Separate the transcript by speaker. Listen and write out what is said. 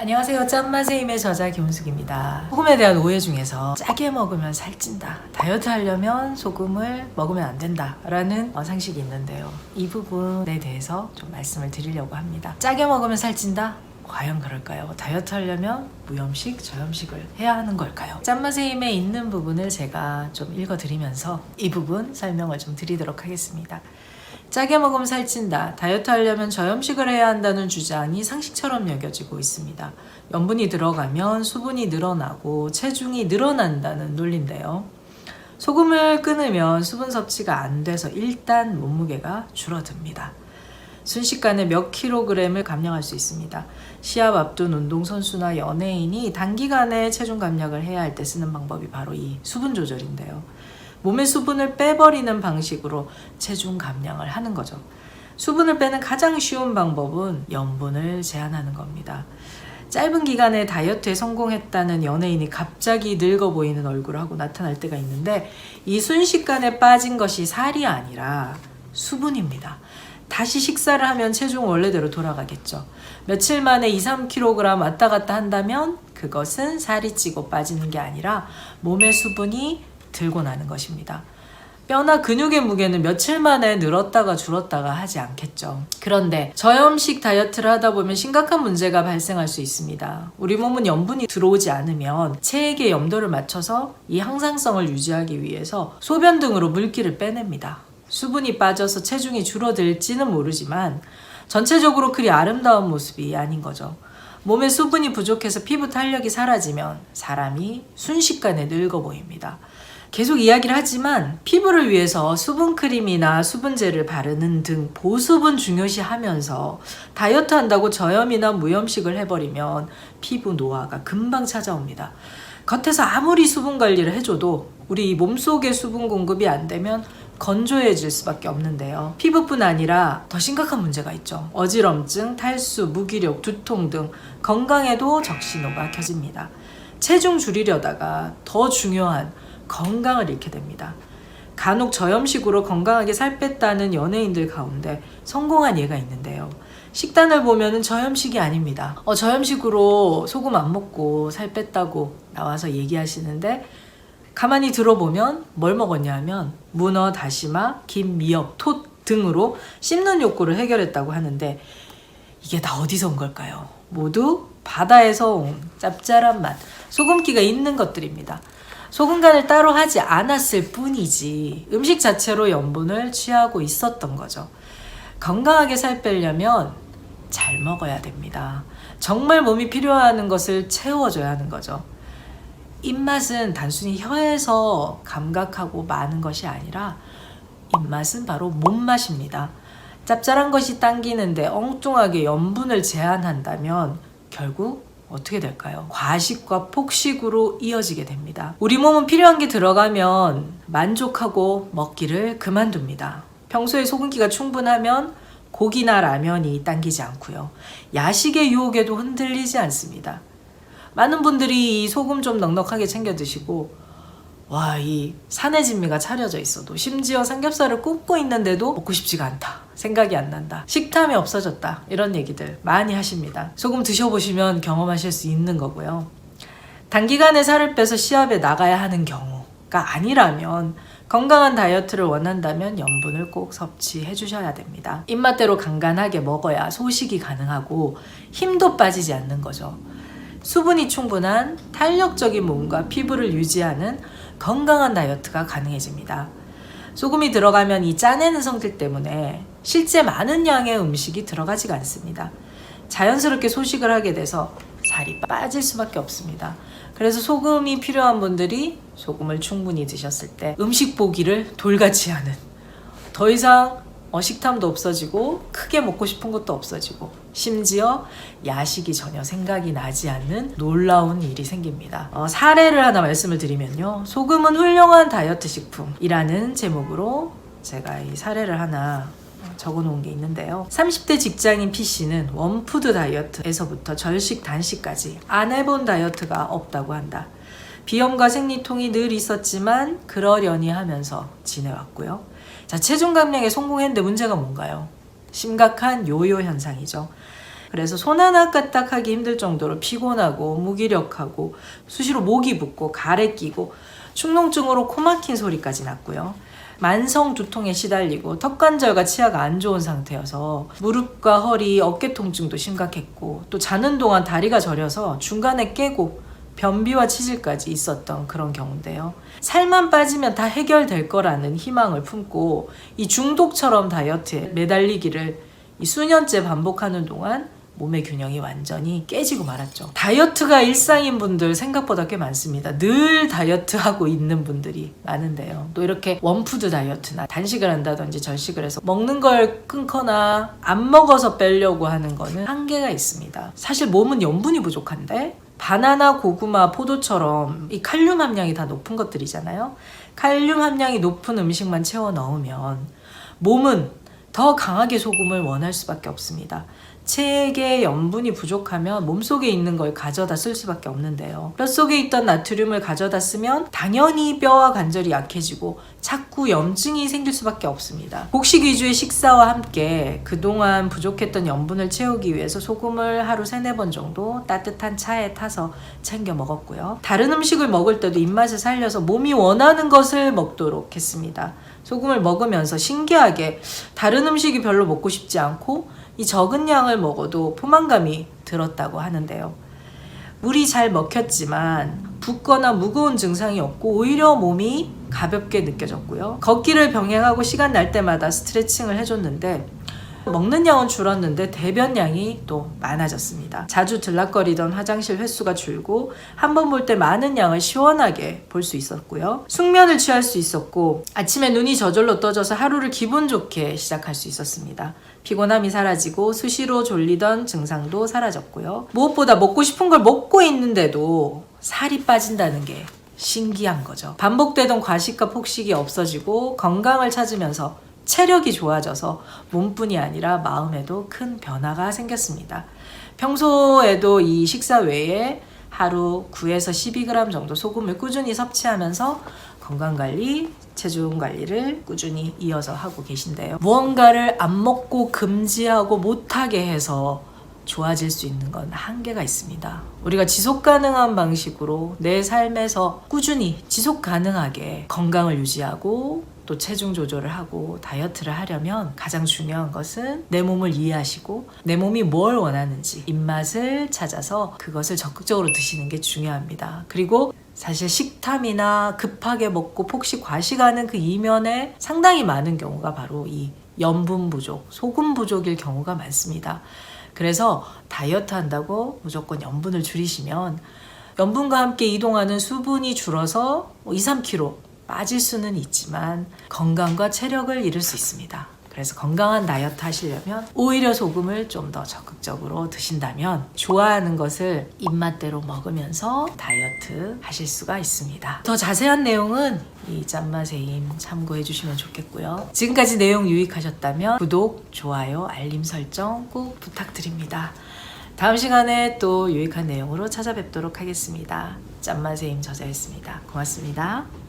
Speaker 1: 안녕하세요. 짠맛의 힘의 저자 김은숙입니다. 소금에 대한 오해 중에서 짜게 먹으면 살찐다, 다이어트 하려면 소금을 먹으면 안 된다 라는 상식이 있는데요. 이 부분에 대해서 좀 말씀을 드리려고 합니다. 짜게 먹으면 살찐다? 과연 그럴까요? 다이어트 하려면 무염식, 저염식을 해야 하는 걸까요? 짠맛의 힘에 있는 부분을 제가 좀 읽어드리면서 이 부분 설명을 좀 드리도록 하겠습니다. 짜게 먹으면 살찐다, 다이어트 하려면 저염식을 해야 한다는 주장이 상식처럼 여겨지고 있습니다. 염분이 들어가면 수분이 늘어나고 체중이 늘어난다는 논리인데요. 소금을 끊으면 수분 섭취가 안 돼서 일단 몸무게가 줄어듭니다. 순식간에 몇 킬로그램을 감량할 수 있습니다. 시합 앞둔 운동선수나 연예인이 단기간에 체중 감량을 해야 할 때 쓰는 방법이 바로 이 수분 조절인데요. 몸의 수분을 빼버리는 방식으로 체중 감량을 하는 거죠. 수분을 빼는 가장 쉬운 방법은 염분을 제한하는 겁니다. 짧은 기간에 다이어트에 성공했다는 연예인이 갑자기 늙어 보이는 얼굴을 하고 나타날 때가 있는데, 이 순식간에 빠진 것이 살이 아니라 수분입니다. 다시 식사를 하면 체중 원래대로 돌아가겠죠. 며칠 만에 2-3kg 왔다 갔다 한다면 그것은 살이 찌고 빠지는 게 아니라 몸의 수분이 들고 나는 것입니다. 뼈나 근육의 무게는 며칠 만에 늘었다가 줄었다가 하지 않겠죠. 그런데 저염식 다이어트를 하다 보면 심각한 문제가 발생할 수 있습니다. 우리 몸은 염분이 들어오지 않으면 체액의 염도를 맞춰서 이 항상성을 유지하기 위해서 소변 등으로 물기를 빼냅니다. 수분이 빠져서 체중이 줄어들지는 모르지만 전체적으로 그리 아름다운 모습이 아닌 거죠. 몸에 수분이 부족해서 피부 탄력이 사라지면 사람이 순식간에 늙어 보입니다. 계속 이야기를 하지만 피부를 위해서 수분크림이나 수분젤을 바르는 등 보습은 중요시하면서 다이어트 한다고 저염이나 무염식을 해버리면 피부 노화가 금방 찾아옵니다. 겉에서 아무리 수분 관리를 해줘도 우리 몸속의 수분 공급이 안 되면 건조해질 수밖에 없는데요. 피부뿐 아니라 더 심각한 문제가 있죠. 어지럼증, 탈수, 무기력, 두통 등 건강에도 적신호가 켜집니다. 체중 줄이려다가 더 중요한 건강을 잃게 됩니다. 간혹 저염식으로 건강하게 살 뺐다는 연예인들 가운데 성공한 예가 있는데요. 식단을 보면은 저염식이 아닙니다. 저염식으로 소금 안 먹고 살 뺐다고 나와서 얘기하시는데, 가만히 들어보면 뭘 먹었냐 하면 문어, 다시마, 김, 미역, 톳 등으로 씹는 욕구를 해결했다고 하는데, 이게 다 어디서 온 걸까요? 모두 바다에서 온 짭짤한 맛, 소금기가 있는 것들입니다. 소금 간을 따로 하지 않았을 뿐이지 음식 자체로 염분을 취하고 있었던 거죠. 건강하게 살 빼려면 잘 먹어야 됩니다. 정말 몸이 필요하는 것을 채워줘야 하는 거죠. 입맛은 단순히 혀에서 감각하고 마는 것이 아니라 입맛은 바로 몸맛입니다. 짭짤한 것이 당기는데 엉뚱하게 염분을 제한한다면 결국 어떻게 될까요? 과식과 폭식으로 이어지게 됩니다. 우리 몸은 필요한 게 들어가면 만족하고 먹기를 그만둡니다. 평소에 소금기가 충분하면 고기나 라면이 당기지 않고요. 야식의 유혹에도 흔들리지 않습니다. 많은 분들이 이 소금 좀 넉넉하게 챙겨 드시고, 이 산의 진미가 차려져 있어도, 심지어 삼겹살을 굽고 있는데도 먹고 싶지가 않다, 생각이 안 난다, 식탐이 없어졌다, 이런 얘기들 많이 하십니다. 소금 드셔보시면 경험하실 수 있는 거고요. 단기간에 살을 빼서 시합에 나가야 하는 경우가 아니라면, 건강한 다이어트를 원한다면 염분을 꼭 섭취해 주셔야 됩니다. 입맛대로 간간하게 먹어야 소식이 가능하고 힘도 빠지지 않는 거죠. 수분이 충분한 탄력적인 몸과 피부를 유지하는 건강한 다이어트가 가능해집니다. 소금이 들어가면 이 짜내는 성질 때문에 실제 많은 양의 음식이 들어가지가 않습니다. 자연스럽게 소식을 하게 돼서 살이 빠질 수밖에 없습니다. 그래서 소금이 필요한 분들이 소금을 충분히 드셨을 때 음식 보기를 돌같이 하는, 더 이상 식탐도 없어지고 크게 먹고 싶은 것도 없어지고 심지어 야식이 전혀 생각이 나지 않는 놀라운 일이 생깁니다. 사례를 하나 말씀을 드리면요. 소금은 훌륭한 다이어트 식품이라는 제목으로 제가 이 사례를 하나 적어놓은 게 있는데요. 30대 직장인 P씨는 원푸드 다이어트에서부터 절식 단식까지 안 해본 다이어트가 없다고 한다. 비염과 생리통이 늘 있었지만 그러려니 하면서 지내왔고요. 자, 체중 감량에 성공했는데 문제가 뭔가요? 심각한 요요 현상이죠. 그래서 손 하나 까딱하기 힘들 정도로 피곤하고 무기력하고 수시로 목이 붓고 가래 끼고 축농증으로 코 막힌 소리까지 났고요. 만성 두통에 시달리고 턱관절과 치아가 안 좋은 상태여서 무릎과 허리, 어깨 통증도 심각했고 또 자는 동안 다리가 저려서 중간에 깨고 변비와 치질까지 있었던 그런 경우인데요. 살만 빠지면 다 해결될 거라는 희망을 품고 이 중독처럼 다이어트에 매달리기를 이 수년째 반복하는 동안 몸의 균형이 완전히 깨지고 말았죠. 다이어트가 일상인 분들 생각보다 꽤 많습니다. 늘 다이어트하고 있는 분들이 많은데요. 또 이렇게 원푸드 다이어트나 단식을 한다든지 절식을 해서 먹는 걸 끊거나 안 먹어서 빼려고 하는 거는 한계가 있습니다. 사실 몸은 염분이 부족한데 바나나, 고구마, 포도처럼 이 칼륨 함량이 다 높은 것들이잖아요. 칼륨 함량이 높은 음식만 채워 넣으면 몸은 더 강하게 소금을 원할 수밖에 없습니다. 체액에 염분이 부족하면 몸속에 있는 걸 가져다 쓸 수밖에 없는데요. 뼛속에 있던 나트륨을 가져다 쓰면 당연히 뼈와 관절이 약해지고 자꾸 염증이 생길 수밖에 없습니다. 곡식 위주의 식사와 함께 그동안 부족했던 염분을 채우기 위해서 소금을 하루 3-4번 정도 따뜻한 차에 타서 챙겨 먹었고요. 다른 음식을 먹을 때도 입맛을 살려서 몸이 원하는 것을 먹도록 했습니다. 소금을 먹으면서 신기하게 다른 음식이 별로 먹고 싶지 않고 이 적은 양을 먹어도 포만감이 들었다고 하는데요. 물이 잘 먹혔지만 붓거나 무거운 증상이 없고 오히려 몸이 가볍게 느껴졌고요. 걷기를 병행하고 시간 날 때마다 스트레칭을 해줬는데 먹는 양은 줄었는데 대변량이 또 많아졌습니다. 자주 들락거리던 화장실 횟수가 줄고 한 번 볼 때 많은 양을 시원하게 볼 수 있었고요. 숙면을 취할 수 있었고 아침에 눈이 저절로 떠져서 하루를 기분 좋게 시작할 수 있었습니다. 피곤함이 사라지고 수시로 졸리던 증상도 사라졌고요. 무엇보다 먹고 싶은 걸 먹고 있는데도 살이 빠진다는 게 신기한 거죠. 반복되던 과식과 폭식이 없어지고 건강을 찾으면서 체력이 좋아져서 몸뿐이 아니라 마음에도 큰 변화가 생겼습니다. 평소에도 이 식사 외에 하루 9에서 12g 정도 소금을 꾸준히 섭취하면서 건강관리, 체중관리를 꾸준히 이어서 하고 계신데요. 무언가를 안 먹고 금지하고 못하게 해서 좋아질 수 있는 건 한계가 있습니다. 우리가 지속 가능한 방식으로 내 삶에서 꾸준히 지속 가능하게 건강을 유지하고 또 체중 조절을 하고 다이어트를 하려면 가장 중요한 것은 내 몸을 이해하시고 내 몸이 뭘 원하는지 입맛을 찾아서 그것을 적극적으로 드시는 게 중요합니다. 그리고 사실 식탐이나 급하게 먹고 폭식 과식하는 그 이면에 상당히 많은 경우가 바로 이 염분 부족, 소금 부족일 경우가 많습니다. 그래서 다이어트 한다고 무조건 염분을 줄이시면 염분과 함께 이동하는 수분이 줄어서 2-3kg 빠질 수는 있지만 건강과 체력을 잃을 수 있습니다. 그래서 건강한 다이어트 하시려면 오히려 소금을 좀 더 적극적으로 드신다면 좋아하는 것을 입맛대로 먹으면서 다이어트 하실 수가 있습니다. 더 자세한 내용은 이 짠맛의 힘 참고해 주시면 좋겠고요. 지금까지 내용 유익하셨다면 구독, 좋아요, 알림 설정 꼭 부탁드립니다. 다음 시간에 또 유익한 내용으로 찾아뵙도록 하겠습니다. 짠맛의 힘 저자였습니다. 고맙습니다.